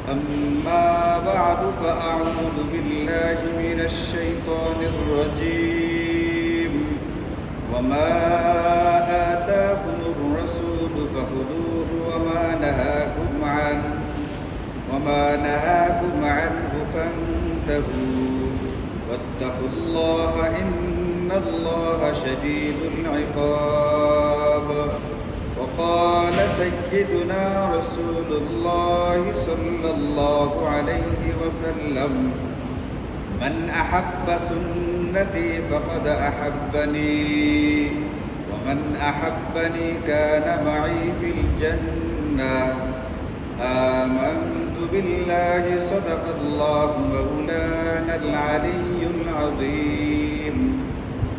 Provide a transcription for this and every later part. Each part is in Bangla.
أما بعد فأعوذ بالله من الشيطان الرجيم وما آتاكم الرسول فخذوه وما نهاكم عنه فانتهوا واتقوا الله إن الله شديد العقاب. وقال سيدنا رسول الله صلى الله عليه وسلم من أحب سنتي فقد أحبني ومن أحبني كان معي في الجنة. آمنت بالله صدق الله مولانا العلي العظيم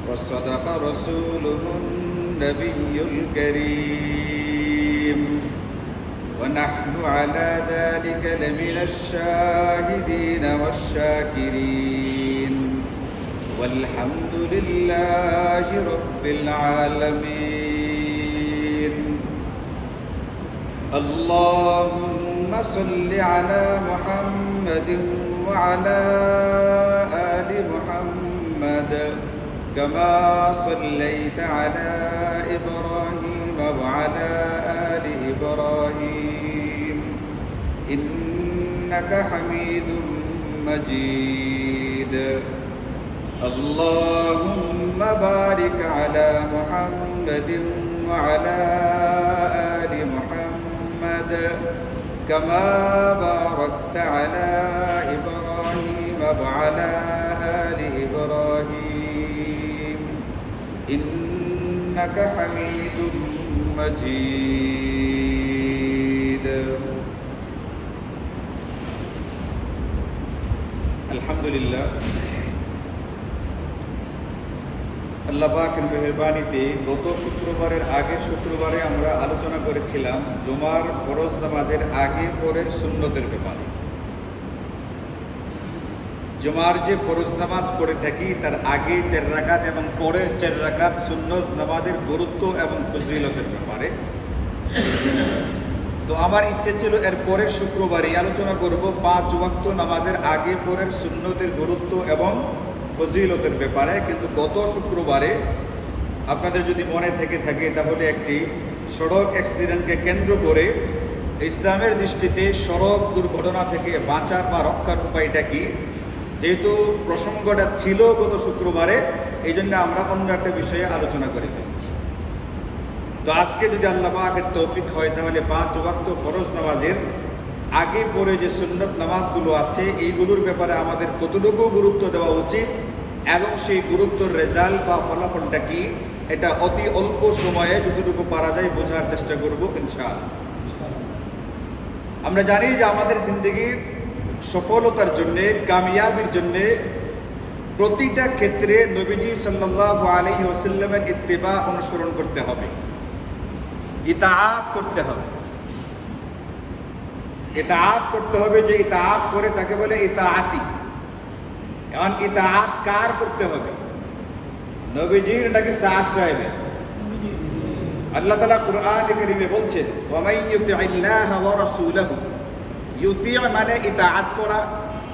وصدق رسوله النبي الكريم ونحن على ذلك لمن الشاهدين والشاكرين والحمد لله رب العالمين. اللهم صل على محمد وعلى آل محمد كما صليت على إبراهيم وعلى آل إبراهيم إنك حميد مجيد. اللهم بارك على محمد وعلى آل محمد كما باركت على إبراهيم وعلى آل إبراهيم إنك حميد مجيد. الحمد لله আল্লাহ পাকের মেহেরবানিতে গত শুক্রবারের আগের শুক্রবারে আমরা আলোচনা করেছিলাম জুমার ফরজ নামাজের আগে পরের সুন্নতের ব্যাপারে। জুমার যে ফরজ নামাজ পড়ে থাকি তার আগে 4 রাকাত এবং পরের 4 রাকাত সুন্নত নামাজের গুরুত্ব এবং ফজিলতের ব্যাপারে। তো আমার ইচ্ছে ছিল এর পরের শুক্রবারে আলোচনা করব 5 ওয়াক্ত নামাজের আগে পরের সুন্নতের গুরুত্ব এবং ফজিলতের ব্যাপারে। কিন্তু গত শুক্রবারে আপনাদের যদি মনে থেকে থাকে তাহলে একটি সড়ক অ্যাক্সিডেন্টকে কেন্দ্র করে ইসলামের দৃষ্টিতে সড়ক দুর্ঘটনা থেকে বাঁচার বা রক্ষার উপায়টা কি, যেহেতু প্রসঙ্গটা ছিল গত শুক্রবারে, এই জন্য আমরা অন্য একটা বিষয়ে আলোচনা করে ফেলছি। তো আজকে যদি আল্লাহ পাকের তৌফিক হয় তাহলে 5 ওয়াক্ত ফরজ নামাজের আগে পরে যে সুন্নত নামাজগুলো আছে এইগুলোর ব্যাপারে আমাদের কতটুকু গুরুত্ব দেওয়া উচিত এবং সেই গুরুত্বের রেজাল্ট বা ফলাফলটা কি, এটা অতি অল্প সময়ে যতটুকু পারা যায় বোঝার চেষ্টা করব ইনশাআল্লাহ। আমরা জানি যে আমাদের জিন্দগির সফলতার জন্যে, কামিয়াবির জন্যে প্রতিটা ক্ষেত্রে নবীজি সাল্লাল্লাহু আলাইহি ওয়াসাল্লামের ইত্তিবা অনুসরণ করতে হবে, ইতাআত করতে হবে। ইতাআত করতে হবে, যে ইতাআত করে তাকে বলে ইতাআতি। এখন ইতাআত কার করতে হবে? নবীজির নাকি সাদ সাহেবের? আল্লাহ তাআলা কুরআনে কারীমে বলছেন ওয়া মান ইউতি'ইল্লাহা ওয়া রাসূলাহু, ইউতি' মানে ইতাআত করা,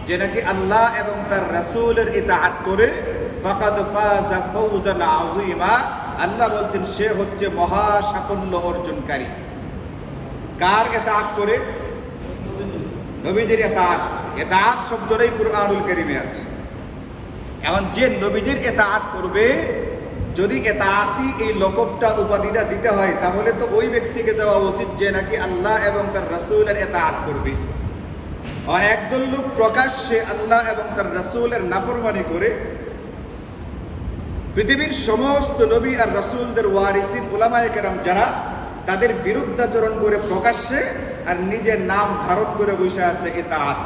যে নাকি আল্লাহ এবং তার রাসূলের ইতাআত করে ফাকাদ ফাযা ফাওজান আযীমা, আল্লাহ বলছেন সে হচ্ছে মহা সাফল্য অর্জনকারী। কার ইতাআত করে? নবীজির ইতাআত। ইতাআত শব্দটাই কুরআনুল কারীমে আছে। এখন যে নবীজির ইতাআত করবে, যদি ইতাআতি এই লকবটা উপাধিটা দিতে হয় তাহলে তো ওই ব্যক্তিকে দেওয়া উচিত যে নাকি আল্লাহ এবং তার রাসূলের ইতাআত করবে। আর একদল লোক প্রকাশ্যে আল্লাহ এবং তার রাসূলের নাফরমানি করে পৃথিবীর সমস্ত নবী আর রাসূলদের ওয়ারিসিন উলামায়ে কেরাম যারা, তাদের বিরুদ্ধাচরণ করে প্রকাশ্যে আর নিজের নাম ধারণ করে বসে আছে ইতাআত।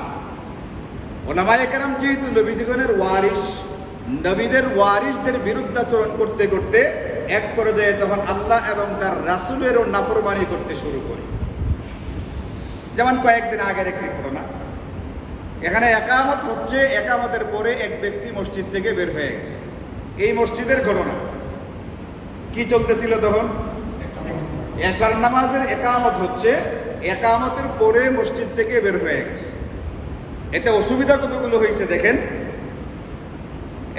উলামায়ে কেরাম যেহেতু নবীগণের ওয়ারিস, নবীদের ওয়ারিসদের বিরুদ্ধাচরণ করতে করতে এক পর্যায়ে তখন আল্লাহ এবং তার রাসূলেরও নাফরমানি করতে শুরু করে। যেমন কয়েকদিন আগের একটি ঘটনা, এখানে একামত হচ্ছে, একামতের পরে এক ব্যক্তি মসজিদ থেকে বের হয়ে গেছে। এই মসজিদের ঘটনা কি চলতেছিল তখন? এশার নামাজের একামত হচ্ছে, একামতের পরে মসজিদ থেকে বের হয়ে গেছে। এতে অসুবিধা কতগুলো হয়েছে দেখেন।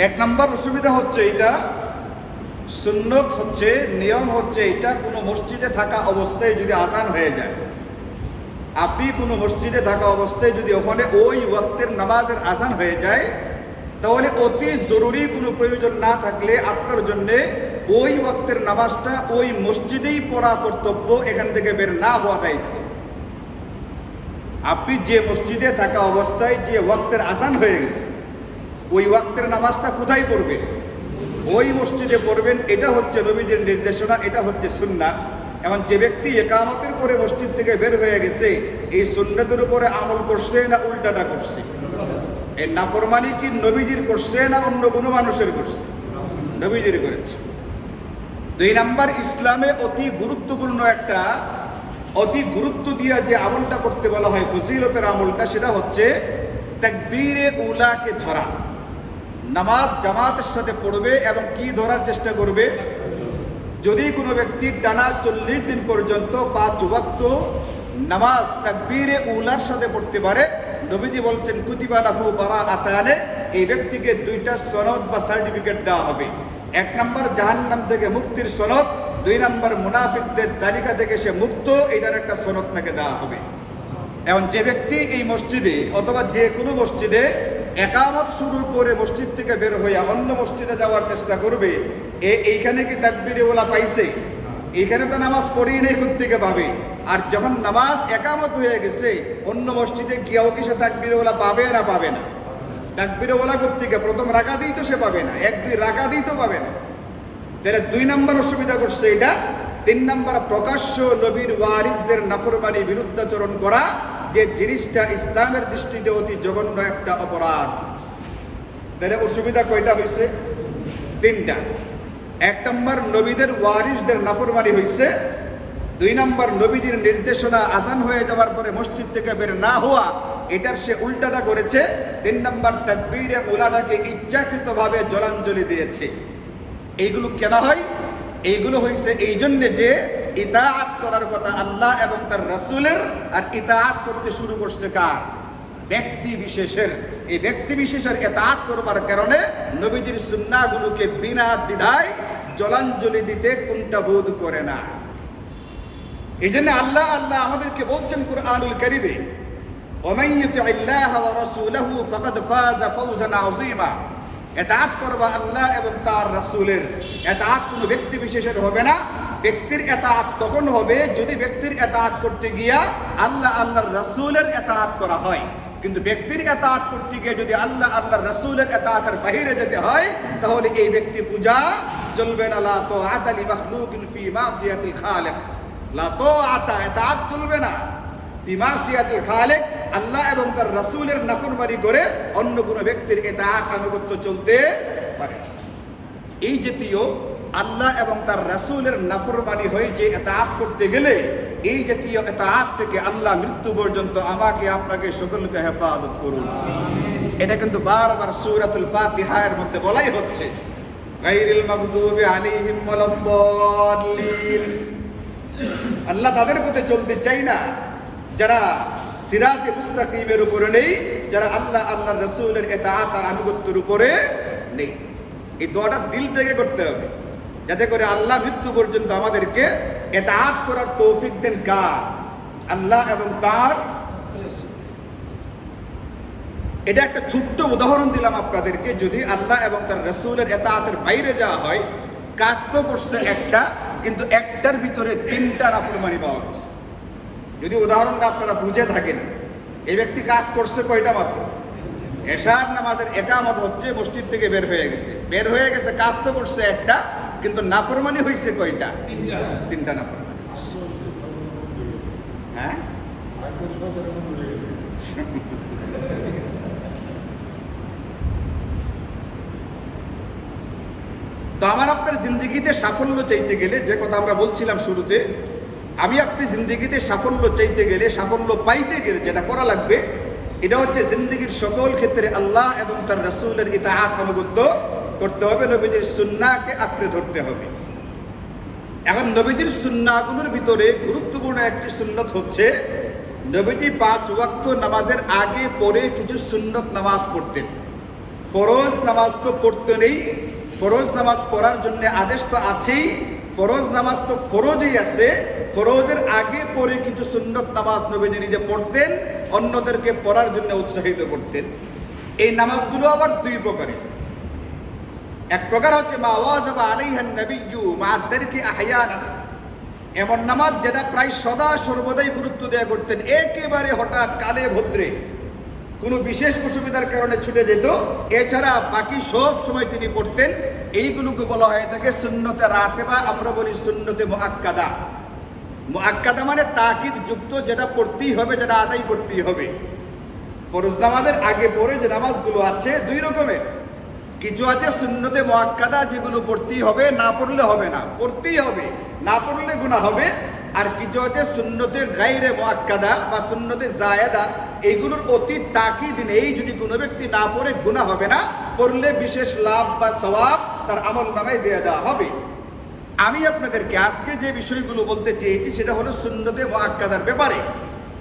এক নম্বর অসুবিধা হচ্ছে এটা, সুন্নত হচ্ছে, নিয়ম হচ্ছে এটা, কোনো মসজিদে থাকা অবস্থায় যদি আযান হয়ে যায়, আপনি কোনো মসজিদে থাকা অবস্থায় যদি ওখানে ওই ওয়াক্তের নামাজের আযান হয়ে যায়, তাহলে অতি জরুরি কোনো প্রয়োজন না থাকলে আপনার জন্য ওই ওয়াক্তের নামাজটা ওই মসজিদেই পড়া কর্তব্য, এখান থেকে বের না হওয়া দায়িত্ব। আপনি যে মসজিদে থাকা অবস্থায় যে ওয়াক্তের আযান হয়ে গেছে, ওই ওয়াক্তের নামাজটা কোথায় পড়বেন? ওই মসজিদে পড়বেন। এটা হচ্ছে নবীজির নির্দেশনা, এটা হচ্ছে সুন্নাহ। এমন যে ব্যক্তি ইকামতের পরে মসজিদ থেকে বের হয়ে গেছে, এই সুন্নাতের উপরে আমল করছে না উল্টাটা করছে? এই নাফরমানি কি নবীজির করছে না অন্য কোনো মানুষের করছে? নবীজির করেছে। 2 নাম্বার, ইসলামে অতি গুরুত্বপূর্ণ একটা, অতি গুরুত্ব দিয়ে যে আমলটা করতে বলা হয়, ফজিলতের আমলটা, সেটা হচ্ছে তাকবীরে উলাকে ধরা। নামাজ জামাতের সাথে পড়বে এবং কি ধরার চেষ্টা করবে? যদি কোনো ব্যক্তি টানা 40 দিন পর্যন্ত 5 ওয়াক্ত নামাজ তাকবীরে উলার সাথে পড়তে পারে, নবীজি বলছেন কুতিবা লাহু বারাআতানে, এই ব্যক্তিকে 2টা সনদ বা সার্টিফিকেট দেওয়া হবে। 1 নম্বর জাহান্নাম থেকে মুক্তির সনদ, 2 নম্বর মুনাফিকদের তালিকা থেকে সে মুক্ত, এটার একটা সনদ তাকে দেওয়া হবে। এখন যে ব্যক্তি এই মসজিদে অথবা যে কোনো মসজিদে একামত শুরুর পরে মসজিদ থেকে বের হইয়া অন্য মসজিদে যাওয়ার চেষ্টা করবে, এইখানে কি তাকবীরে ওলা পাইছে? এইখানে তো নামাজ পড়েই নেই, থেকে পাবে। আর যখন নামাজ একামত হয়ে গেছে, অন্য মসজিদে গিয়েও কি সে তাকবীরে ওলা পাবে না? পাবে না। তাকবীরে ওলা থেকে প্রথম রাকাতেই তো সে পাবে না, 1-2 রাকাতেই তো পাবে না। তাহলে 2 নম্বর অসুবিধা করছে এটা। 3 নম্বর, প্রকাশ্য নবীর ওয়ারিসদের নাফরমানি, বিরুদ্ধাচরণ করা, যে জিনিসটা ইসলামের দৃষ্টিতে অতি জঘন্য একটা অপরাধ। তাহলে অসুবিধা কয়টা হয়েছে? 3টা। 1 নম্বর, নবীদের ওয়ারিসদের নাফরমানি হয়েছে। 2 নম্বর, নবীজির নির্দেশনা আযান হয়ে যাওয়ার পরে মসজিদ থেকে বের না হওয়া, এটার সে উল্টাটা করেছে। 3 নম্বর, তাকবীরে উলাটাকে ইচ্ছাকৃতভাবে জলাঞ্জলি দিয়েছে। এইগুলো কেন হয়? এইগুলো হয়েছে এই জন্যে যে ইতাআত করার কথা আল্লাহ এবং তার রাসূলের, আর ইতাআত করতে শুরু করছে কার? ব্যক্তি বিশেষের। এই ব্যক্তি বিশেষের ইতাআত করবার কারণে নবীজির সুন্নাহগুলোকে বিনা দ্বিধায় জলাঞ্জলি দিতে কোনটা বোধ করে না। এই জন্য আল্লাহ আমাদেরকে বলছেন কুরআনুল কারীমে, ওমান ইউতি'ল্লাহ ওয়া রাসূলাহু ফাকাদ ফাযা ফাওজান আযীমা। ইতাআত করবা আল্লাহ এবং তার রাসূলের। ইতাআত কোনো ব্যক্তি বিশেষের হবে না। ব্যক্তির ইতাআত তখন হবে যদি ব্যক্তির ইতাআত করতে গিয়া আল্লাহর রাসূলের ইতাআত করা হয়। কিন্তু ব্যক্তির ইতাআত করতে গিয়ে যদি আল্লাহর রাসূলের ইতাআতের বাইরে যেতে হয়, তাহলে এই ব্যক্তি পূজা চলবে না। লা তাআতা লি মাখলুকিন ফি মাসিয়াতিল খালিক। লা তাআতা, ইতাআত চলবে না ফি মাসিয়াতিল খালিক, আল্লাহ এবং তার রাসূলের নাফরমানি করে অন্য কোনো ব্যক্তির ইতাআত আনুগত্য চলতে পারে। এই জাতীয় আল্লাহ এবং তার রাসূলের নাফরমানি হয়ে যে ইতাআত করতে গেলে, এই জাতীয় ইতাআত থেকে আল্লাহ মৃত্যু পর্যন্ত আমাকে আপনাকে সকলকে হেফাজত করুন। এটা কিন্তু বারবার সূরাতুল ফাতিহার মধ্যে বলাই হচ্ছে, গায়রিল মাগদুবি আলাইহিম ওয়ালাদ-দাল্লিন। আল্লাহ তাদের পথে চলতে চাই না যারা সিরাতে মুস্তাকিমের উপরে নেই, যারা আল্লাহর রাসূলের ইতাআত আর আনুগত্যের উপরে নেই। এই দোয়াটা দিল থেকে করতে হবে, যাতে করে আল্লাহ মৃত্যু পর্যন্ত আমাদেরকে ইতাআত করার তৌফিক দেন। কার? আল্লাহ এবং তার। এটা একটা ছোট্ট উদাহরণ দিলাম আপনাদেরকে। যদি আল্লাহ এবং তার রাসূলের ইতাআতের বাইরে যাওয়া হয়, কাজ তো করছে একটা, কিন্তু একটার ভিতরে 3টা নাফরমানি পাওয়া গেছে। যদি উদাহরণটা আপনারা বুঝে থাকেন, এই ব্যক্তি কাজ করছে কয়টা মাত্র? এশার নামাজের ইকামত হচ্ছে, মসজিদ থেকে বের হয়ে গেছে, কাজ তো করছে একটা, কিন্তু নাফরমানি হয়েছে কয়টা? 3টা নাফরমানি। হ্যাঁ, তো আমার আপনার জিন্দেগিতে সাফল্য চাইতে গেলে, যে কথা আমরা বলছিলাম শুরুতে, আমি আপনি জিন্দেগিতে সাফল্য চাইতে গেলে, সাফল্য পাইতে গেলে যেটা করা লাগবে, এটা হচ্ছে জিন্দেগির সকল ক্ষেত্রে আল্লাহ এবং তার রাসূলের ইতাআত আনুগত্য করতে হবে, নবীজির সুন্নাহকে আঁকড়ে ধরতে হবে। এখন নবীজির সুন্নাহগুলোর ভিতরে গুরুত্বপূর্ণ একটি সুন্নত হচ্ছে নবীজি 5 ওয়াক্ত নামাজের আগে পরে কিছু সুন্নত নামাজ পড়তেন। ফরজ নামাজ তো পড়তেনই, ফরজ নামাজ পড়ার জন্য আদেশ তো আছেই, ফরজ নামাজ তো ফরজই আছে, ফরজের আগে পরে কিছু সুন্নত নামাজ নবীজি নিজে পড়তেন, অন্যদেরকে পড়ার জন্য উৎসাহিত করতেন। এই নামাজগুলো আবার দুই প্রকারের। এক প্রকার হচ্ছে মা ওয়াজাবা আলাইহান নাবিয়্যু মা তারকি আহয়ানান, এমন নামাজ যেটা প্রায় সদা সর্বদাই গুরুত্ব দেয়া করতেন, একেবারে হঠাৎ কালে ভদ্রে কোনো বিশেষ অসুবিধার কারণে ছুটে যেত, এছাড়া বাকি সব সময় তিনি পড়তেন। এইগুলোকে বলা হয় থাকে সুন্নতে রাতেবা, আমরা বলি সুন্নতে মুআক্কাদা। মুআক্কাদা মানে তাকিদ যুক্ত, যেটা পড়তেই হবে, যেটা আদায় করতেই হবে। ফরজ নামাজের আগে পরে যে নামাজগুলো আছে দুই রকমের, কিছু আছে সুন্নতে মুআক্কাদা, যেগুলো পড়তেই হবে, না পড়লে হবে না, পড়তেই হবে, না পড়লে গুনাহ হবে। আর কিছু আছে সুন্নতে গায়রে মুআক্কাদা বা সুন্নতে জায়েদা, এইগুলোর অতি তাকিদ নেই, যদি কোনো ব্যক্তি না পড়ে গুনাহ হবে না, পড়লে বিশেষ লাভ বা সওয়াব তার আমল নামায় দিয়ে দেওয়া হবে। আমি আপনাদেরকে আজকে যে বিষয়গুলো বলতে চেয়েছি সেটা হলো সুন্নতে মুআক্কাদার ব্যাপারে।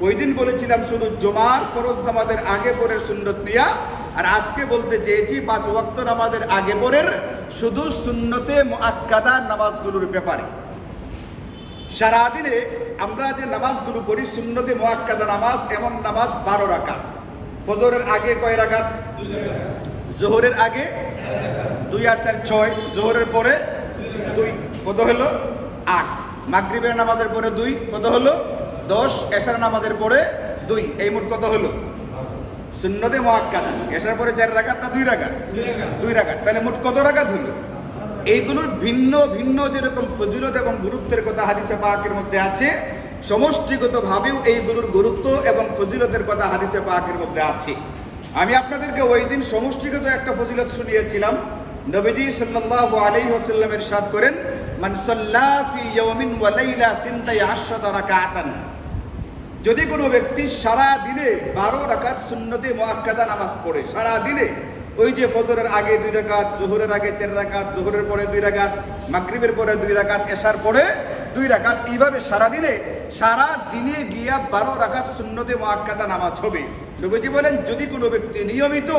ওই দিন বলেছিলাম শুধু জুমার ফরজ নামাজের আগে পরের সুন্নত নিয়া, আর আজকে বলতে চেয়েছি 5 ওয়াক্ত নামাজের আগে পরের শুধু সুন্নতে মুআক্কাদা নামাজগুলোর ব্যাপারে। সারাদিনে আমরা যে নামাজগুলো পড়ি সুন্নতে মুআক্কাদা নামাজ, এমন নামাজ 12 রাকাত। ফজরের আগে কয় রাকাত? 2 রাকাত। যোহরের আগে 2 আর 4 6, যোহরের পরে 2, কত হলো? 8। মাগরিবের নামাজের পরে 2, কত হলো? 10। এশার নামাজের পরে 2, এই মোট কত হলো? সুন্নতে মুআক্কাদা। এশার পরে 4 রাকাত না 2 রাকাত? 2 রাকাত। তাহলে মোট কত রাকাত হলো? এইগুলোর ভিন্ন ভিন্ন যেরকম ফজিলত এবং গুরুত্বের কথা হাদিসে পাকের মধ্যে আছে, সমষ্টিগতভাবেও এইগুলোর গুরুত্ব এবং ফজিলতের কথা হাদিসে পাকের মধ্যে আছে। আমি আপনাদেরকে ওই দিন সমষ্টিগত একটা ফজিলত শুনিয়েছিলাম। নবীজি সাল্লাল্লাহু আলাইহি ওয়াসাল্লাম ইরশাদ করেন, মান সাল্লা ফি ইয়াউমিন ওয়া লাইলা 12 রাকাতান, যদি কোনো ব্যক্তি সারা দিনে 12 রাকাত সুন্নতে মুআক্কাদা নামাজ পড়ে, সারা দিনে, ওই যে ফজরের আগে 2 রাকাত, যোহরের আগে 4 রাকাত, যোহরের পরে 2 রাকাত, মাগরিবের পরে 2 রাকাত, এশার পরে 2 রাকাত, এইভাবে সারা দিনে গিয়া 12 রাকাত সুন্নতে মুআক্কাদা নামাজ হবে। নবীজি বলেন যদি কোনো ব্যক্তি নিয়মিত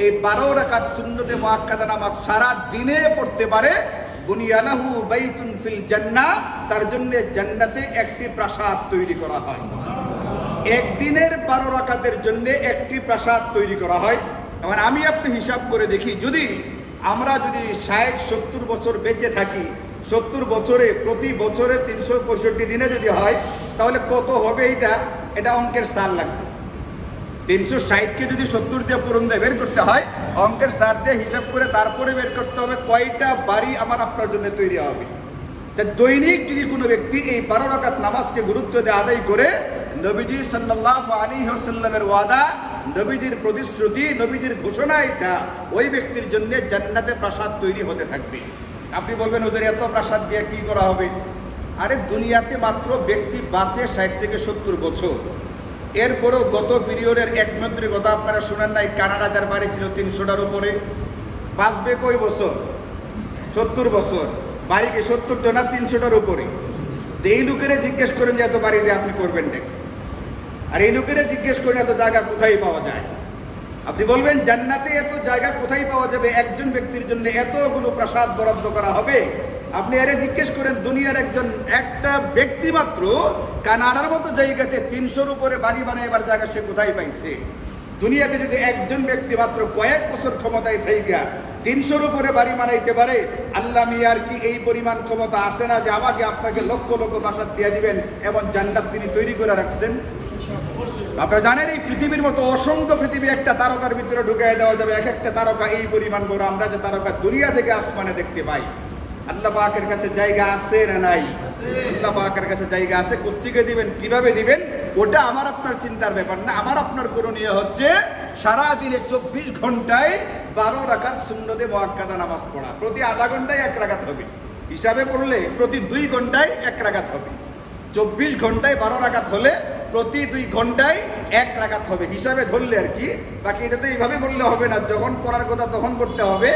এই 12 রাকাত সুন্নতে মুআক্কাদা নামাজ সারা দিনে পড়তে পারে, বুনিয়ালাহু বাইতুন ফিল জান্নাহ, তার জন্য জান্নাতে একটি প্রাসাদ তৈরি করা হয়। একদিনের 12 রাকাতের জন্য একটি প্রাসাদ তৈরি করা হয়। এখন আমি আপনি হিসাব করে দেখি, আমরা যদি 60-70 বছর বেঁচে থাকি, 70 বছরে প্রতি বছরে 365 দিনে যদি হয়, তাহলে কত হবে? এটা অঙ্কের সার লাগবে। 360কে যদি 70 দিয়ে পূরণ দিয়ে বের করতে হয়, অঙ্কের সার দিয়ে হিসাব করে তারপরে বের করতে হবে কয়টা বাড়ি আমার আপনার জন্য তৈরি হবে। দৈনিক যদি কোনো ব্যক্তি এই 12 রাকাত নামাজকে গুরুত্ব দিয়ে আদায় করে, নবীজি সাল্লাল্লাহু আলাইহি ওয়াসাল্লামের ওয়াদা, নবীজির প্রতিশ্রুতি, নবীজির ঘোষণা, এটা ওই ব্যক্তির জন্য জান্নাতে প্রাসাদ তৈরি হতে থাকবে। আপনি বলবেন ওদের এত প্রাসাদ দিয়ে কি করা হবে? আরে দুনিয়াতে মাত্র ব্যক্তি বাঁচে 60 থেকে 70 বছর। এরপরেও গত পিরিয়ডের এক মন্ত্রীর কথা আপনারা শুনেন নাই, কানাডা যার বাড়ি ছিল 300টার উপরে, বাঁচবে কয় বছর? 70 বছর। বাড়ি কি 70টা না 300টার উপরে? এই লোকেরা জিজ্ঞেস করেন যে এত বাড়ি দিয়ে আপনি করবেন নাকি? আর এই লোকেরা জিজ্ঞেস করেন এত জায়গা কোথায় পাওয়া যায়? আপনি বলবেন জান্নাতে এত জায়গা কোথায় পাওয়া যাবে? একজন ব্যক্তির জন্য এতগুলো প্রাসাদ বরাদ্দ করা হবে। আপনি আরে জিজ্ঞেস করেন দুনিয়ার একটা ব্যক্তি মাত্র কানাডার মতো জায়গাতে 300-র উপরে বাড়ি বানাইবার জায়গা সে কোথায় পাইছে? দুনিয়াতে যদি একজন ব্যক্তি মাত্র কয়েক বছর ক্ষমতায় থাইকা 300-র উপরে বাড়ি বানাইতে পারে, আল্লাহ মিয়ার কি এই পরিমাণ ক্ষমতা আছে না যে আমাকে আপনাকে লক্ষ লক্ষ প্রাসাদ দিয়ে দিবেন এবং জান্নাত তিনি তৈরি করে রাখছেন? আপনারা জানেন এই পৃথিবীর মতো অসংখ্য পৃথিবী একটা তারকার ভিতরে ঢুকিয়ে দেওয়া যাবে। এক একটা তারকা এই পরিমাণ বড়। আমরা যে তারকা দুনিয়া থেকে আসমানে দেখতে পাই, আল্লাহ পাকের কাছে জায়গা আছে না নাই? আল্লাহ পাকের কাছে জায়গা আছে। কোত্থেকে দিবেন, কিভাবে দিবেন, ওটা আমার আপনার চিন্তার ব্যাপার না। আমার আপনার করণীয় হচ্ছে সারাদিনে 24 ঘন্টায় 12 রাকাত সুন্নতে মুআক্কাদা নামাজ পড়া। প্রতি আধা ঘন্টায় 1 রাকাত হবে। হিসাবে পড়লে প্রতি 2 ঘন্টায় 1 রাকাত হবে। 24 ঘন্টায় 12 রাকাত হলে প্রতি 2 ঘন্টায় 1 রাকাত হবে, হিসাবে ধরলে আর কি। বাকি এটা তো এইভাবে বললে হবে না, যখন পড়ার কথা তখন পড়তে হবে।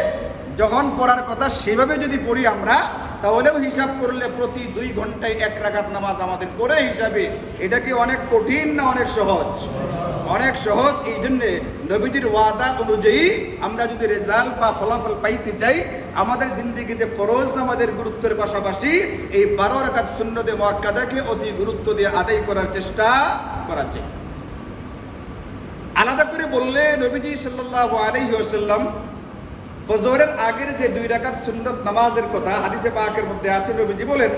যখন পড়ার কথা সেভাবে যদি পড়ি আমরা, তাহলেও হিসাব করলে প্রতি 2 ঘন্টায় 1 রাকাত নামাজ আমাদের পড়ে হিসাবে এটা কি অনেক কঠিন না অনেক সহজ? অনেক সহজ। এই জন্যে নবীজির ওয়াদা অনুযায়ী আমরা যদি রেজাল্ট বা ফলাফল পাইতে চাই, আমাদের জিন্দেগিতে ফরজ নামাজের গুরুত্বের পাশাপাশি এই 12 রাকাত সুন্নতে মুআক্কাদাকে অতি গুরুত্ব দিয়ে আদায় করার চেষ্টা করা চাই। আলাদা করে বললে নবীজি সাল্লাল্লাহু আলাইহি ওয়াসাল্লাম ফজরের আগের যে 2 রাকাত সুন্নত নামাজের কথা হাদিসে পাকের মধ্যে আছে, নবীজি বলেন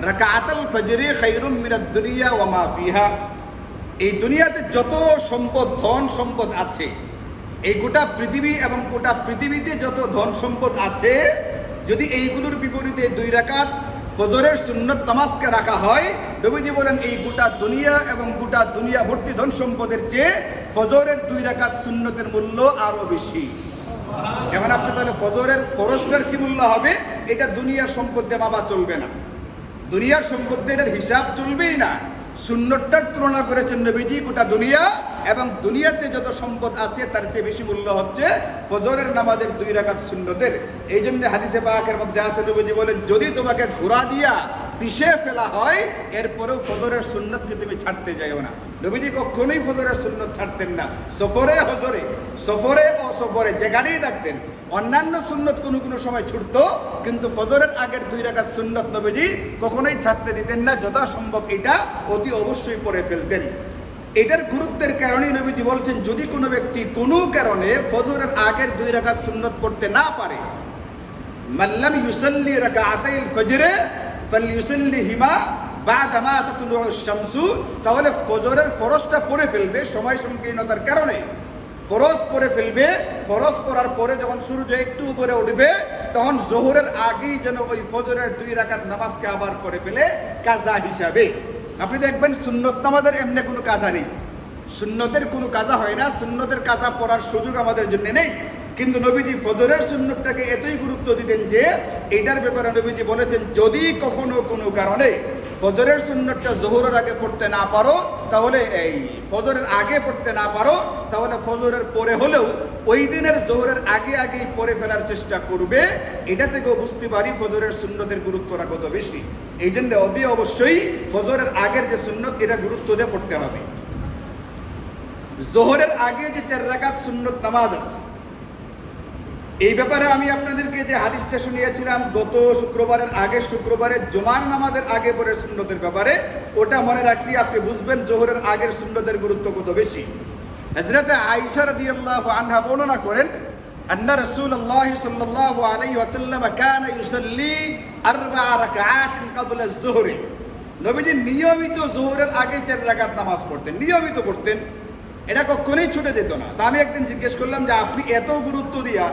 রাকাতুল ফজরি খায়রুম মিনাদ দুনিয়া ওয়া মা ফিহা। এই দুনিয়াতে যত সম্পদ, ধন সম্পদ আছে, এই গোটা পৃথিবী এবং গোটা পৃথিবীতে যত ধন সম্পদ আছে, যদি এইগুলোর বিপরীতে 2 রাকাত ফজরের সুন্নত নামাজকে রাখা হয়, নবীজি বলেন এই গোটা দুনিয়া এবং গোটা দুনিয়া ভর্তি ধন সম্পদের চেয়ে ফজরের 2 রাকাত সুন্নতের মূল্য আরো বেশি। এখন আপনি তাহলে ফজরের ফরজটার কি মূল্য হবে? এটা দুনিয়ার সম্পদ দিয়ে মাপা চলবে না, দুনিয়ার সম্পদ দিয়ে এটার হিসাব চলবেই না। সুন্নতটার তুলনা করেছেন নবীজি গোটা দুনিয়া এবং দুনিয়াতে যত সম্পদ আছে তার চেয়ে বেশি মূল্য হচ্ছে ফজরের নামাজের 2 রাকাত সুন্নতের। এই জন্য হাদিসে পাকের মধ্যে আছে, নবীজি বলেন যদি তোমাকে ঘোড়া দিয়া পিষে ফেলা হয়, এরপরেও ফজরের সুন্নতকে তুমি ছাড়তে যাইও না। নবীজি কখনোই ফজরের সুন্নত ছাড়তেন না, সফরে হজরে, সফরে ও সফরে যেখানেই থাকতেন। অন্যান্য সুন্নত কোনো কোনো সময় ছুটতো, কিন্তু ফজরের আগের 2 রাকাত সুন্নত নবীজি কখনোই ছাড়তে দিতেন না, যথাসম্ভব এটা অতি অবশ্যই পড়ে ফেলতেন। এটার গুরুত্বের কারণেই নবীজি বলছেন যদি কোনো ব্যক্তি কোনো কারণে ফজরের আগের 2 রাকাত সুন্নত পড়তে না পারে, মাল্লাম ইউসাল্লি রাকাতাইল ফজরে ফালইউসাল্লিহিমা বা'দা মা তাতলু'উশ শামসু, তাহলে ফজরের ফরজটা পড়ে ফেলবে, সময় সংকীর্ণতার কারণে ফরজ পড়ে ফেলবে। ফরজ পড়ার পরে যখন সূর্য একটু উপরে উঠবে, তখন জোহরের আগেই যেন ওই ফজরের 2 রাকাত নামাজকে আবার করে ফেলে কাজা হিসাবে। আপনি দেখবেন সুন্নত নামাজের এমনি কোনো কাজা নেই, সুন্নতের কোনো কাজা হয় না, সুন্নতের কাজা পড়ার সুযোগ আমাদের জন্য নেই। কিন্তু নবীজি ফজরের সুন্নতটাকে এতই গুরুত্ব দিতেন যে এটার ব্যাপারে নবীজি বলেছেন যদি কখনো কোনো কারণে ফজরের সুন্নতটা জোহরের আগে পড়তে না পারো, তাহলে এই ফজরের আগে পড়তে না পারো, তাহলে ফজরের পরে হলেও ওই দিনের জোহরের আগে আগেই পড়ে ফেলার চেষ্টা করবে। এটা থেকেও বুঝতে পারি ফজরের সুন্নতের গুরুত্বটা কত বেশি। এই জন্য অতি অবশ্যই ফজরের আগের যে সুন্নত এটা গুরুত্ব দিয়ে পড়তে হবে। জোহরের আগে যে 4 রাকাত সুন্নত নামাজ আছে, এই ব্যাপারে আমি আপনাদেরকে যে হাদিসটা শুনিয়েছিলাম গত শুক্রবারের আগের শুক্রবারে জুমার নামাজের আগে পরে সুন্নতের ব্যাপারে, ওটা মনে রাখলে আপনি বুঝবেন জোহরের আগের সুন্নতের গুরুত্ব কত বেশি। হযরত আয়েশা রাদিয়াল্লাহু আনহা বর্ণনা করেন আন্না রাসূলুল্লাহ সাল্লাল্লাহু আলাইহি ওয়াসাল্লাম কানা ইউসাল্লি 4 রাকাত ক্বাবলা আয-যুহর। নবীজি নিয়মিত জোহরের আগে 4 রাকাত নামাজ পড়তেন, নিয়মিত পড়তেন, এটা কখনোই ছুটে যেত না। তা আমি একদিন জিজ্ঞেস করলাম যে আপনি এত গুরুত্ব দিয়া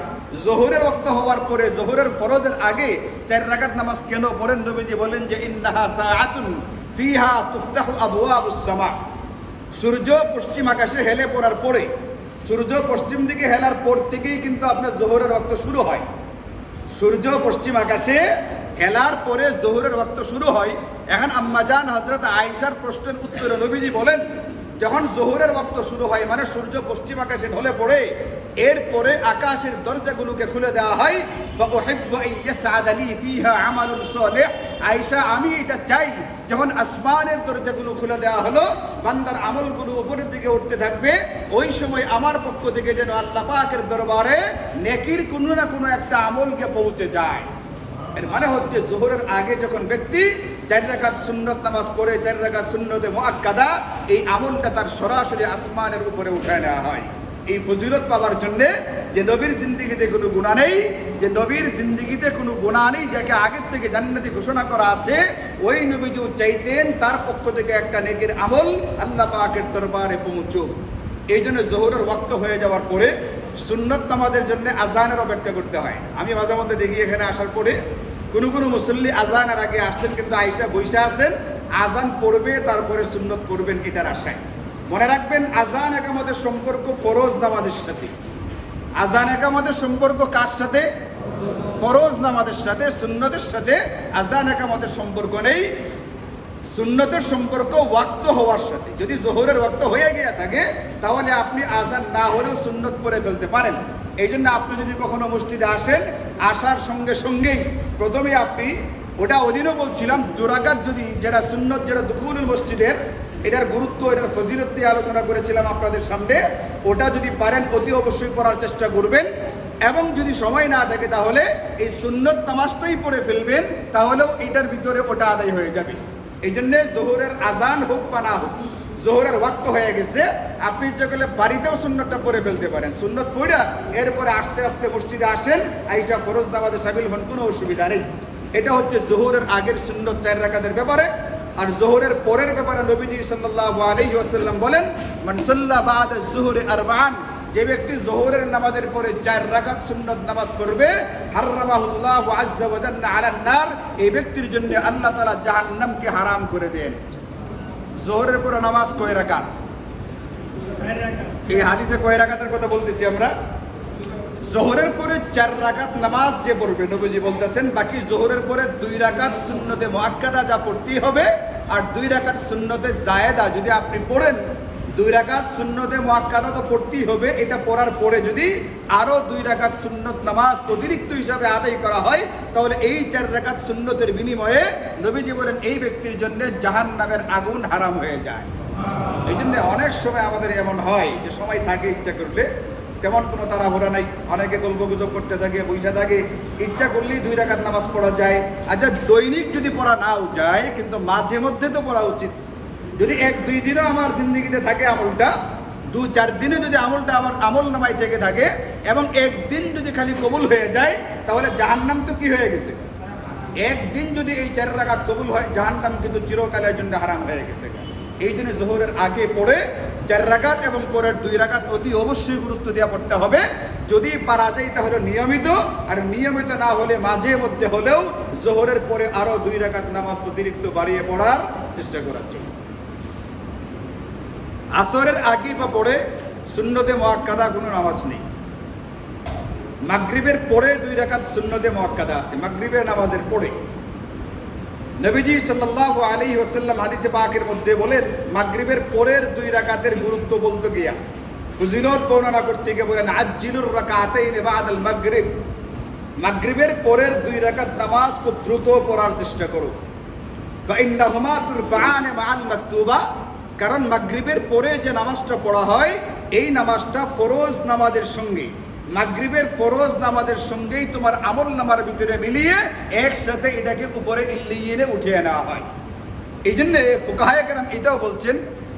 জোহরের ওয়াক্ত হওয়ার পরে জোহরের ফরজের আগে 4 রাকাত নামাজ কেন পড়েন? নবীজি বলেন যে ইন্নাহা সাআতুন ফিহা তুফতাহু আবওয়াবুস সামা। সূর্য পশ্চিম আকাশে হেলে পড়ার পরে, সূর্য পশ্চিম দিকে হেলার পর থেকেই কিন্তু আপনার জোহরের ওয়াক্ত শুরু হয়। সূর্য পশ্চিম আকাশে হেলার পরে জোহরের ওয়াক্ত শুরু হয়। এখন আম্মাজান হযরত আয়েশার প্রশ্নের উত্তরে নবীজি বলেন যখন জোহরের ওয়াক্ত শুরু হয় মানে সূর্য পশ্চিম আকাশে ঢলে পড়ে, এরপরে আকাশের দরজাগুলোকে খুলে দেওয়া হয়। ফাউহিব্বু আইয়াসআদ লি ফিহা আমালুন সালিহ। আয়েশা, আমি এটা চাই যখন আসমানের দরজাগুলো খুলে দেওয়া হলো, বান্দার আমলগুলো উপরের দিকে উঠতে থাকবে, ওই সময় আমার পক্ষ থেকে যেন আল্লাহ পাকের দরবারে নেকির কোনো না কোনো একটা আমলকে পৌঁছে যায়। এর মানে হচ্ছে জোহরের আগে যখন ব্যক্তি 4 রাকাত সুন্নত নামাজ পড়ে, 4 রাকাত সুন্নতে মুআক্কাদা, এই আমলটা তার সরাসরি আসমানের উপরে উঠায় নেওয়া হয়। এই ফজিলত পাওয়ার জন্যে যে নবীর জিন্দেগিতে কোনো গুনাহ নেই, যে নবীর জিন্দেগিতে কোনো গুনাহ নেই, যাকে আগের থেকে জান্নাতি ঘোষণা করা আছে, ওই নবীজিও চাইতেন তার পক্ষ থেকে একটা নেকির আমল আল্লাহ পাকের দরবারে পৌঁছুক। এই জন্য জোহরের ওয়াক্ত হয়ে যাওয়ার পরে সুন্নত নামাজের জন্য আজানের অপেক্ষা করতে হয়। আমি মাঝে মধ্যে দেখি এখানে আসার পরে কোনো মুসল্লি আজানের আগে আসছেন, কিন্তু আয়েশা বসে আছেন, আজান পড়বে তারপরে সুন্নত পড়বেন এটার আশায়। মনে রাখবেন আজান একামতের সম্পর্ক ফরজ নামাজের সাথে। আজান একামতের সম্পর্ক কার সাথে? ফরজ নামাজের সাথে। সুন্নতের সাথে আজান একামতের সম্পর্ক নেই। সুন্নতের সম্পর্ক ওয়াক্ত হওয়ার সাথে। যদি জোহরের ওয়াক্ত হয়ে গিয়ে থাকে তাহলে আপনি আজান না হলেও সুন্নত পড়ে ফেলতে পারেন। এই জন্য আপনি যদি কখনো মসজিদে আসেন, আসার সঙ্গে সঙ্গেই প্রথমে আপনি ওটা ওদিনও বলছিলাম, জোরাকাত যদি যেটা সুন্নত, যেটা দুখুলুল মসজিদের, এটার গুরুত্ব, এটার ফজিলত নিয়ে আলোচনা করেছিলাম আপনাদের সামনে। ওটা যদি পারেন অতি অবশ্যই পড়ার চেষ্টা করবেন, এবং যদি সময় না থাকে তাহলে এই সুন্নত নামাজটাই পড়ে ফেলবেন, তাহলেও এটার ভিতরে ওটা আদায় হয়ে যাবে। এই জন্যে জোহরের আজান হোক বা না হোক, জোহরের ওয়াক্ত হয়ে গেছে, আপনি ইচ্ছা করলে বাড়িতেও সুন্নতটা পড়ে ফেলতে পারেন। সুন্নত পড়া এরপরে আস্তে আস্তে মসজিদে আসেন, আইসা ফরজ নামাজে শামিল হন, কোনো অসুবিধা নেই। এটা হচ্ছে জোহরের আগের সুন্নত 4 রাকাতের ব্যাপারে। আর জোহরের পরের ব্যাপারে নবীজি সাল্লাল্লাহু আলাইহি ওয়াসাল্লাম বলেন, মান সাল্লা বা'দা যুহরি আরবাআন, যে ব্যক্তি জোহরের নামাজের পরে 4 রাকাত সুন্নত নামাজ পড়বে, হারামাহুল্লাহু আযজা ওয়া জাল্লা আলান নার, এই ব্যক্তির জন্য আল্লাহ তাআলা জাহান্নামকে হারাম করে দেন। জোহরের পরে নামাজ কয় রাকাত? 4 রাকাত। এই হাদিসে কয় রাকাতের কথা বলতেছি আমরা? জোহরের পরে 4 রাকাত নামাজ যে পড়বে, নবীজি বলতেছেন বাকি জোহরের পরে 2 রাকাত সুন্নতে মুআক্কাদা যা পড়তেই হবে, আর 2 রাকাত সুন্নতে জায়েদা যদি আপনি পড়েন, 2 রাকাত সুন্নতে মুআক্কাদা তো পড়তেই হবে। এটা পড়ার পরে যদি আরো 2 রাকাত সুন্নত নামাজ অতিরিক্ত হিসাবে আদায় করা হয়, তাহলে এই 4 রাকাত সুন্নতের বিনিময়ে নবীজি বলেন এই ব্যক্তির জন্য জাহান্নামের আগুন হারাম হয়ে যায়। এই জন্য অনেক সময় আমাদের এমন হয় যে সময় থাকে, ইচ্ছা করলে, তেমন কোনো তাড়াহুড়া নাই, অনেকে গল্পগুজব করতে থাকে, বৈশা থাকে, ইচ্ছা করলেই 2 রাকাত নামাজ পড়া যায়। আচ্ছা, দৈনিক যদি পড়া নাও যায়, কিন্তু মাঝে মধ্যে তো পড়া উচিত। যদি 1-2 দিনও আমার জিন্দগিতে থাকে আমলটা, 2-4 দিনে যদি আমলটা আমার আমল নামাই থেকে থাকে, এবং একদিন যদি খালি কবুল হয়ে যায়, তাহলে জাহান্নাম তো কি হয়ে গেছে? একদিন যদি এই 4 রাকাত কবুল হয়, জাহান্নাম কিন্তু চিরকালের জন্য হারাম হয়ে গেছে। এই জন্য জোহরের আগে পড়ে 4 রাকাত এবং পরের 2 রাকাত অতি অবশ্যই গুরুত্ব দেওয়া পড়তে হবে। যদি পারা যায় তাহলে নিয়মিত, আর নিয়মিত না হলে মাঝে মধ্যে হলেও জোহরের পরে আরো 2 রাকাত নামাজ অতিরিক্ত বাড়িয়ে পড়ার চেষ্টা করাচ্ছি। আসরের আগে বা পরে সুন্নতে মুআক্কাদা কোনো নামাজ নেই। মাগরিবের পরে 2 রাকাত সুন্নতে মুআক্কাদা আছে, মাগরিবের নামাজের পরে। নবীজি সাল্লাল্লাহু আলাইহি ওয়াসাল্লাম হাদিসে পাকের মধ্যে বলেন, মাগরিবের পরের 2 রাকাতের গুরুত্ব বলতে গিয়া, ফজিলত বর্ণনা করতে গিয়ে বলেন, আজ্জিলুর রাকাতাইন বা'দাল মাগরিব, মাগরিবের পরের 2 রাকাত নামাজ খুব দ্রুত পড়ার চেষ্টা করো। ফাইন্নাহুমা তুরফাআন মা'আল মাকতুবা, কারণ মাগরিবের পরে যে নামাজটা পড়া হয়, এই নামাজটা ফরজ নামাজের সঙ্গে, মাগরিবের ফরজ নামাজের সঙ্গেই তোমার আমল নামার ভিতরে মিলিয়ে একসাথে এটাকে উপরে ইল্লিয়িনে উঠিয়ে নেওয়া হয়। এই জন্যে ফুকাহায়ে কেরাম এটাও বলছেন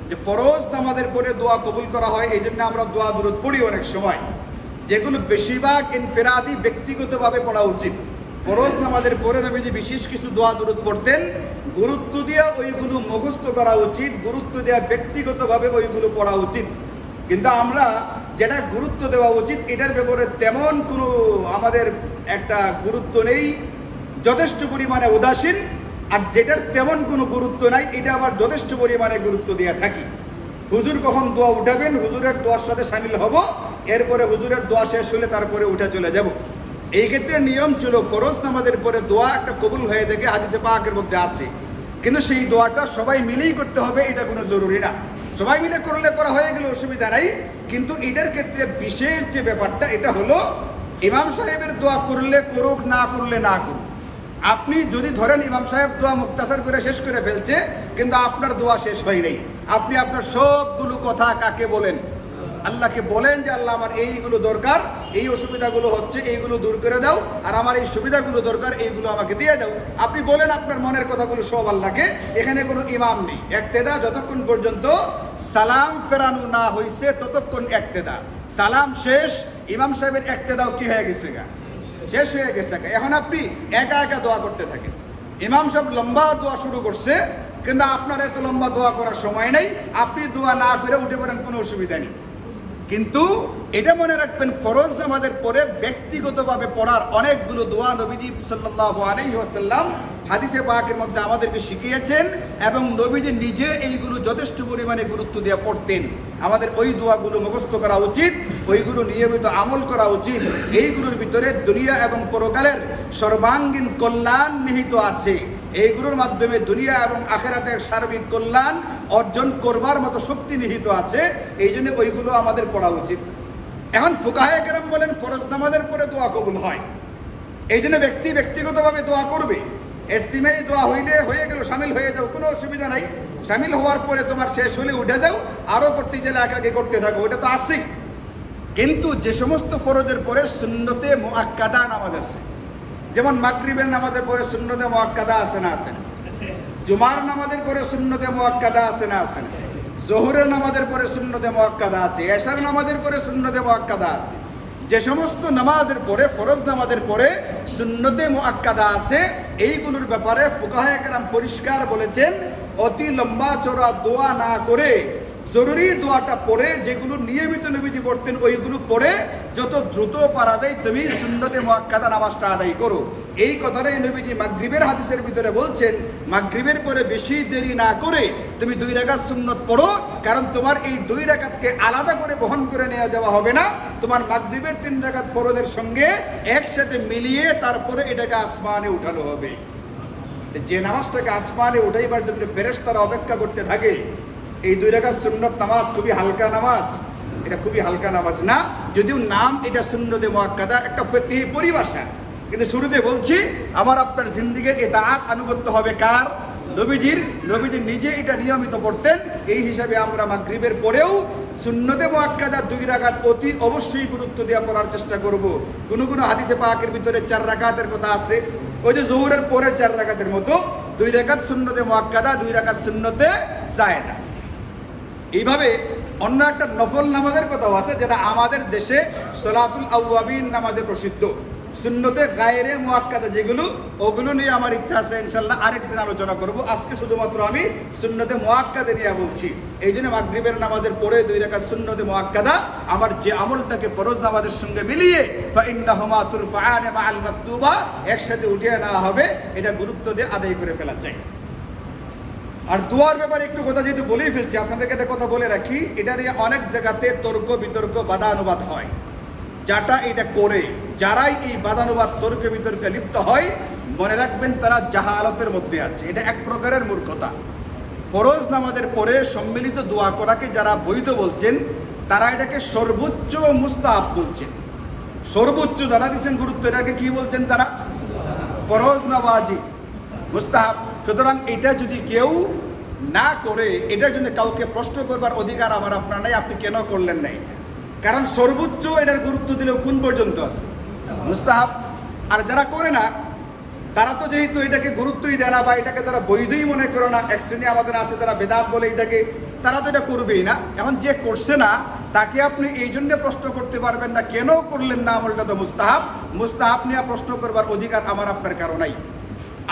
যে ফরজ নামাজের পরে দোয়া কবুল করা হয়। এই জন্য আমরা দোয়া দুরূদ পড়ি অনেক সময়, যেগুলো বেশিরভাগ ইনফিরাদি ব্যক্তিগতভাবে পড়া উচিত। ফরজ নামাজের পরে নবীজি বিশেষ কিছু দোয়া দুরূদ পড়তেন, গুরুত্ব দিয়ে ওইগুলো মুখস্থ করা উচিত, গুরুত্ব দেওয়া ব্যক্তিগতভাবে ওইগুলো পড়া উচিত। কিন্তু আমরা যেটা গুরুত্ব দেওয়া উচিত এটার ব্যাপারে তেমন কোনো আমাদের একটা গুরুত্ব নেই, যথেষ্ট পরিমাণে উদাসীন। আর যেটার তেমন কোনো গুরুত্ব নাই, এটা আবার যথেষ্ট পরিমাণে গুরুত্ব দেওয়া থাকি। হুজুর কখন দোয়া উঠাবেন, হুজুরের দোয়ার সাথে সামিল হব, এরপরে হুজুরের দোয়া শেষ হলে তারপরে উঠে চলে যাব। এই ক্ষেত্রে নিয়ম ছিল ফরজ নামাজের পরে দোয়া একটা কবুল হয়ে থেকে হাদিসে পাকের মধ্যে আছে, কিন্তু সেই দোয়াটা সবাই মিলেই করতে হবে, এটা কোনো জরুরি না। সবাই মিলে করলে করা হয়ে গেলে অসুবিধা নাই, কিন্তু এটার ক্ষেত্রে বিশেষ যে ব্যাপারটা এটা হলো, ইমাম সাহেবের দোয়া করলে করুক, না করলে না করুক। আপনি যদি ধরেন ইমাম সাহেব দোয়া মুক্তাসার করে শেষ করে ফেলছে, কিন্তু আপনার দোয়া শেষ হয় নাই, আপনি আপনার সবগুলো কথা কাকে বলেন? আল্লাহকে বলেন যে আল্লাহ আমার এইগুলো দরকার, এই অসুবিধাগুলো হচ্ছে, এইগুলো দূর করে দাও, আর আমার এই সুবিধাগুলো দরকার, এইগুলো আমাকে দিয়ে দাও। আপনি বলেন আপনার মনের কথাগুলো সব আল্লাহকে। এখানে কোনো ইমাম নেই, একতেদা যতক্ষণ পর্যন্ত সালাম ফেরানো না হয়েছে ততক্ষণ একতেদা। সালাম শেষ, ইমাম সাহেবের একতেদাও কি হয়ে গেছে গা? শেষ হয়ে গেছে। এখন আপনি একা একা দোয়া করতে থাকেন। ইমাম সাহেব লম্বা দোয়া শুরু করছে, কিন্তু আপনার এত লম্বা দোয়া করার সময় নেই, আপনি দোয়া না করে উঠে পড়েন, কোনো অসুবিধা নেই। কিন্তু এটা মনে রাখবেন, ফরজ নামাজের পরে ব্যক্তিগতভাবে পড়ার অনেকগুলো দোয়া নবীজি সাল্লাল্লাহু আলাইহি ওয়াসাল্লাম হাদিসে পাকের মধ্যে আমাদেরকে শিখিয়েছেন, এবং নবীজি নিজে এইগুলো যথেষ্ট পরিমাণে গুরুত্ব দিয়ে পড়তেন। আমাদের ওই দোয়াগুলো মুখস্থ করা উচিত, ওইগুলো নিয়মিত আমল করা উচিত। এইগুলোর ভিতরে দুনিয়া এবং পরকালের সর্বাঙ্গীন কল্যাণ নিহিত আছে। এইগুলোর মাধ্যমে দুনিয়া এবং আখিরাতের সার্বিক কল্যাণ অর্জন করবার মতো শক্তি নিহিত আছে। এই জন্য ওইগুলো আমাদের পড়া উচিত। এখন ফুকাহায়ে কেরাম বলেন ফরজ নামাজের পরে দোয়া কবুল হয়, এই জন্য ব্যক্তিগতভাবে দোয়া করবে। ইস্তিমাই দোয়া হয়ে গেল, শামিল হয়ে যাও, কোনো অসুবিধা নাই। শামিল হওয়ার পরে তোমার শেষ হলে উঠে যাও, আরো করতে গেলে আগে করতে থাকো, ওটা তো আসছেই। কিন্তু যে সমস্ত ফরজের পরে সুন্নতে মুআক্কাদা নামাজ আছে, যেমন মাগরিবের নামাজের পরে সুন্নতে মুআক্কাদা আছে না আছে না, জুমার নামাজের পরে সুন্নতে মুআক্কাদা আছে না আছে না, জোহরের নামাজের পরে সুন্নতে মুআক্কাদা আছে, এশার নামাজের পরে সুন্নতে মুআক্কাদা আছে। যে সমস্ত নামাজের পরে, ফরজ নামাজের পরে সুন্নতে মুআক্কাদা আছে, এইগুলোর ব্যাপারে ফুকাহায়ে কেরাম পরিষ্কার বলেছেন, অতি লম্বা চড়া দোয়া না করে জরুরি দোয়াটা পড়ে, যেগুলো নিয়মিত নবীজি পড়তেন ওইগুলো পড়ে যত দ্রুত পারা যায় তুমি সুন্নতে মুআক্কাদা নামাজটা আদায় করো। এই কথাটাই নবীজি মাগরিবের হাদিসের ভিতরে বলছেন, মাগরিবের পরে বেশি দেরি না করে তুমি 2 রাকাত সুন্নত পড়ো, কারণ তোমার এই 2 রাকাতকে আলাদা করে বহন করে নিয়ে যাওয়া হবে না, তোমার মাগরিবের 3 রাকাত ফরজের সঙ্গে একসাথে মিলিয়ে তারপরে এটাকে আসমানে উঠানো হবে। যে নামাজটাকে আসমানে উঠাইবার জন্য ফেরেশতারা অপেক্ষা করতে থাকে, এই 2 রাকাত সুন্নত নামাজ খুবই হালকা নামাজ, এটা খুবই হালকা নামাজ না, যদিও নাম এটা সুন্নতে মুআক্কাদা, একটা ফিকহি পরিভাষা। কিন্তু শুরুতে বলছি, আমার আপনার জিন্দেগীর ইতাআত আনুগত্য হবে কার? নবীজির। নবীজি নিজে এটা নিয়মিত পড়তেন, এই হিসাবে আমরা মাগরিবের পরেও সুন্নতে মুআক্কাদা 2 রাকাত অতি অবশ্যই গুরুত্ব দিয়ে পড়ার চেষ্টা করব। কোন হাদিসে পাকের ভিতরে 4 রাকাতের কথা আছে, ওই যে জোহরের পরের 4 রাকাতের মতো 2 রাকাত সুন্নতে মুআক্কাদা, 2 রাকাত সুন্নতে জায়েদা। এইভাবে অন্য একটা নফল নামাজের কথাও আছে, যেটা আমাদের দেশে সলাতুল আওয়াবিন নামাজে প্রসিদ্ধ। সুন্নতে গায়রে মুআক্কাদা যেগুলো, ওগুলো নিয়ে আমার ইচ্ছা আছে ইনশাআল্লাহ আরেকদিন আলোচনা করব। আজকে শুধুমাত্র আমি সুন্নতে মুআক্কাদা নিয়ে বলছি। এই জন্য মাগরিবের নামাজের পরে 2 রাকাত সুন্নতে মুআক্কাদা আমার যে আমলটাকে ফরজ নামাজের সঙ্গে মিলিয়ে ফাইন্নাহুমা তুরফাআন মাআল মাকতুবা একসাথে উঠিয়ে নেওয়া হবে, এটা গুরুত্ব দিয়ে আদায় করে ফেলা চাই। আর দোয়ার ব্যাপারে একটু কথা যেহেতু বলেই ফেলছি, আপনাদেরকে একটা কথা বলে রাখি, এটা নিয়ে অনেক জায়গাতে তর্ক বিতর্ক বাদানুবাদ হয়। যারা এটা করে, যারাই এই বাদানুবাদ তর্ক বিতর্কে লিপ্ত হয়, মনে রাখবেন তারা জাহালাতের মধ্যে আছে, এটা এক প্রকারের মূর্খতা। ফরজ নামাজের পরে সম্মিলিত দোয়া করাকে যারা বৈধ বলছেন, তারা এটাকে সর্বোচ্চ মুস্তাহাব বলছেন। সর্বোচ্চ যারা দিচ্ছেন গুরুত্ব, এটাকে কি বলছেন তারা? ফরজ না ওয়াজিব, মুস্তাহাব। সুতরাং এটা যদি কেউ না করে, এটার জন্য কাউকে প্রশ্ন করবার অধিকার আমার আপনার নাই, আপনি কেন করলেন নাই। কারণ সর্বোচ্চ এটার গুরুত্ব দিলেও কোন পর্যন্ত আছে? মুস্তাহাব। আর যারা করে না, তারা তো যেহেতু এটাকে গুরুত্বই দেয় না বা এটাকে তারা বৈধই মনে করে না, এক শ্রেণী আমাদের আছে যারা বেদাত বলে এটাকে, তারা তো এটা করবেই না। এখন যে করছে না তাকে আপনি এই জন্য প্রশ্ন করতে পারবেন না কেন করলেন না, আমলটা তো মুস্তাহাব। মুস্তাহাব নিয়ে প্রশ্ন করবার অধিকার আমার আপনার কারো নাই।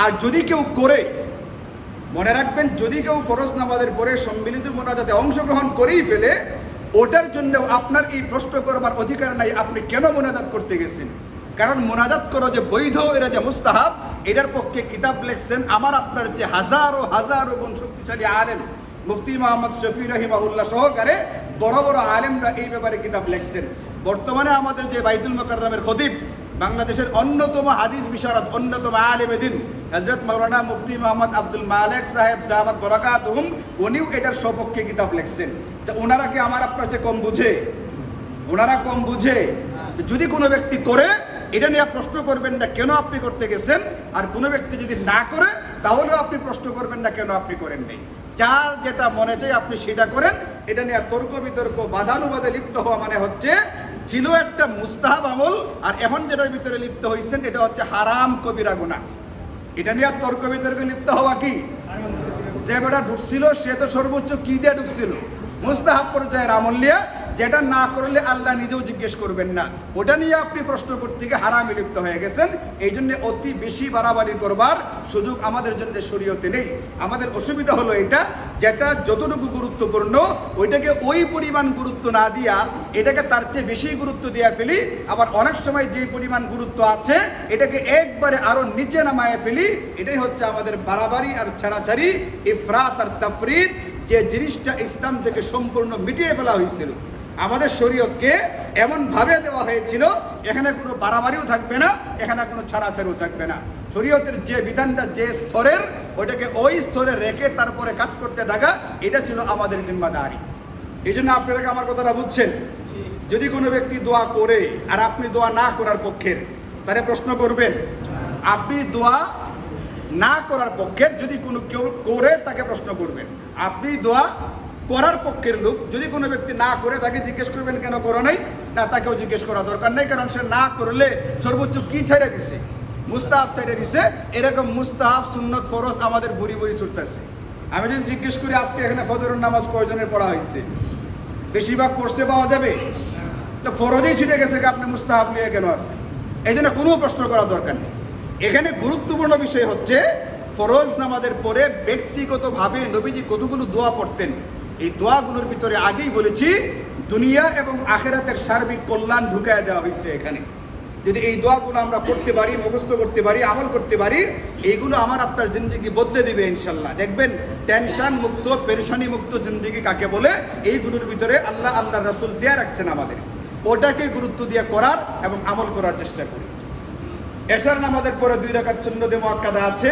আর যদি কেউ করে, মনে রাখবেন, যদি কেউ ফরজ নামাজের পরে সম্মিলিত মোনাজাতে অংশগ্রহণ করেই ফেলে, ওটার জন্য আপনার এই প্রশ্ন করবার অধিকার নাই আপনি কেন মোনাজাত করতে গেছেন। কারণ মোনাজাত করো যে বৈধ, এরা যে মুস্তাহাব, এটার পক্ষে কিতাব লিখছেন আমার আপনার যে হাজারো হাজারো গুণ শক্তিশালী আলেম, মুফতি মোহাম্মদ শফি রাহিমাহুল্লাহ সহকারে বড় বড় আলেমরা এই ব্যাপারে কিতাব লিখছেন। বর্তমানে আমাদের যে বাইতুল মুকাররমের খতিব, বাংলাদেশের অন্যতম হাদিস বিশারদ, অন্যতম আলেমে দ্বীন হযরত মাওলানা মুফতি মোহাম্মদ আব্দুল মালেক সাহেব দামাত বরাকাতুহুম, উনিও এটার সপক্ষে কিতাব লিখছেন। তা ওনারা কি আমার আপনার যে কম বুঝে? ওনারা কম বুঝে? যদি কোনো ব্যক্তি করে, এটা নিয়ে প্রশ্ন করবেন না কেন আপনি করতে গেছেন, আর কোনো ব্যক্তি যদি না করে তাহলেও আপনি প্রশ্ন করবেন না কেন আপনি করেন নাই। যার যেটা মনে চায় আপনি সেটা করেন। এটা নিয়ে তর্ক বিতর্ক বাদানুবাদে লিপ্ত হওয়া মানে হচ্ছে, ছিল একটা মুস্তাহাব আমল আর এখন যেটার ভিতরে লিপ্ত হয়েছেন এটা হচ্ছে হারাম কবিরা গুনাহ। এটা নিয়ে তর্ক বিতর্কে লিপ্ত হওয়া কি? যে বেটা ঢুকছিল সে তো সর্বোচ্চ কি দিয়ে ঢুকছিল? মুস্তাহাব পর্যায়ের আমল নিয়ে, যেটা না করলে আল্লাহ নিজেও জিজ্ঞেস করবেন না, ওটা নিয়ে আপনি প্রশ্ন করতে গিয়ে হারামে লিপ্ত হয়ে গেছেন। এই জন্য অতি বেশি বাড়াবাড়ি করবার সুযোগ আমাদের জন্য শরীয়তে নেই। আমাদের অসুবিধা হলো এটা, যেটা যতটুকু গুরুত্বপূর্ণ ওইটাকে ওই পরিমাণ গুরুত্ব না দিয়া এটাকে তার চেয়ে বেশি গুরুত্ব দিয়ে ফেলি। আবার অনেক সময় যে পরিমাণ গুরুত্ব আছে এটাকে একবারে আরো নিচে নামায় ফেলি। এটাই হচ্ছে আমাদের বাড়াবাড়ি আর ছাড়াছাড়ি, ইফরাত আর তাফরিদ, যে জিনিসটা ইসলাম থেকে সম্পূর্ণ মিটিয়ে ফেলা হয়েছিল। আমাদের শরীয়তকে এমনভাবে দেওয়া হয়েছিল, এখানে কোনো বাড়াবাড়িও থাকবে না, এখানে কোনো ছাড়াছাড়িও থাকবে না। শরীয়তের যে বিধানটা যে স্তরের, ওটাকে ওই স্তরে রেখে তারপরে কাজ করতে থাকা, এটা ছিল আমাদের জিম্মাদারি। এই জন্য আপনারা আমার কথাটা বুঝছেন। যদি কোনো ব্যক্তি দোয়া করে আর আপনি দোয়া না করার পক্ষের, তাহলে প্রশ্ন করবেন, আপনি দোয়া না করার পক্ষের যদি কোনো কেউ করে তাকে প্রশ্ন করবেন। আপনি দোয়া করার পক্ষের লোক, যদি কোনো ব্যক্তি না করে তাকে জিজ্ঞেস করবেন কেন করো নাই, না তাকেও জিজ্ঞেস করা দরকার নেই, কারণ সে না করলে সর্বোচ্চ কি ছেড়ে দিছে, মুস্তাহাব ছেড়ে দিছে। এরকম মুস্তাহাব সুন্নত ফরজ আমাদের বুড়ি বুড়ি ছুটতেছে। আমি যদি জিজ্ঞেস করি আজকে এখানে ফজরের নামাজ কয়জনের পড়া হয়েছে, বেশিরভাগ পড়তে পাওয়া যাবে, তো ফরজেই ছুটে গেছে, আপনি মুস্তাহাব নিয়ে কেন আসছেন? এই জন্য কোনো প্রশ্ন করার দরকার নেই। এখানে গুরুত্বপূর্ণ বিষয় হচ্ছে ফরজ নামাজের পরে ব্যক্তিগতভাবে নবীজি কতগুলো দোয়া পড়তেন। এই দোয়াগুলোর ভিতরে আগেই বলেছি দুনিয়া এবং আখেরাতের সার্বিক কল্যাণ ঢুকায় দেওয়া হয়েছে এখানে। যদি এই দোয়াগুলো আমরা পড়তে পারি, মুখস্থ করতে পারি, আমল করতে পারি, এইগুলো আমার আপনার জিন্দগি বদলে দিবে ইনশাল্লাহ। দেখবেন টেনশন মুক্ত, পেরেশানি মুক্ত জিন্দগি কাকে বলে, এইগুলোর ভিতরে আল্লাহ রাসূল দেয়া রাখছেন আমাদের। ওটাকে গুরুত্ব দিয়ে করার এবং আমল করার চেষ্টা করি। এশার নামাজের পরে 2 রাকাত সুন্নতে মুআক্কাদা আছে,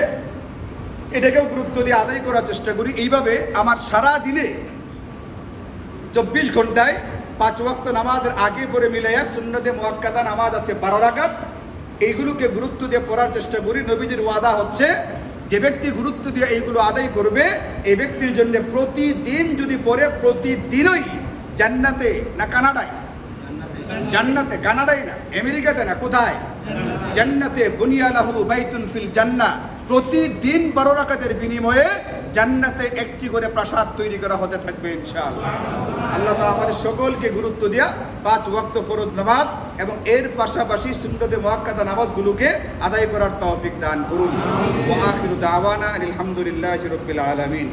এটাকেও গুরুত্ব দিয়ে আদায় করার চেষ্টা করি। এইভাবে আমার সারা দিনে 24 ঘন্টায় 5 ওয়াক্ত নামাজের আগে পরে মিলাইয়া সুন্নতে মুআক্কাদা নামাজ আছে 12 রাকাত, এইগুলোকে গুরুত্ব দিয়ে পড়ার চেষ্টা করি। নবীজির ওয়াদা হচ্ছে যে ব্যক্তি গুরুত্ব দিয়ে এইগুলো আদায় করবে, এই ব্যক্তির জন্য প্রতিদিন যদি পড়ে, প্রতিদিনই জান্নাতে, না কানাডায়, জান্নাতে, কানাডায় না, আমেরিকাতে না, কোথায়? জান্নাতে। বুনিয়া লাহু বাইতুন ফিল জান্নাহ, প্রতিদিন 12 রাকাতের বিনিময়ে জান্নাতে একটি করে প্রাসাদ তৈরি করা হতে থাকবে ইনশাআল্লাহ। আল্লাহ তাআলা আমাদের সকলকে গুরুত্ব দিয়া 5 ওয়াক্ত ফরজ নামাজ এবং এর পাশাপাশি সুন্নতে মুআক্কাদা নামাজগুলোকে আদায় করার তৌফিক দান করুন। ওয়া আখিরু দাওয়ানা আলহামদুলিল্লাহি রাব্বিল আলামিন।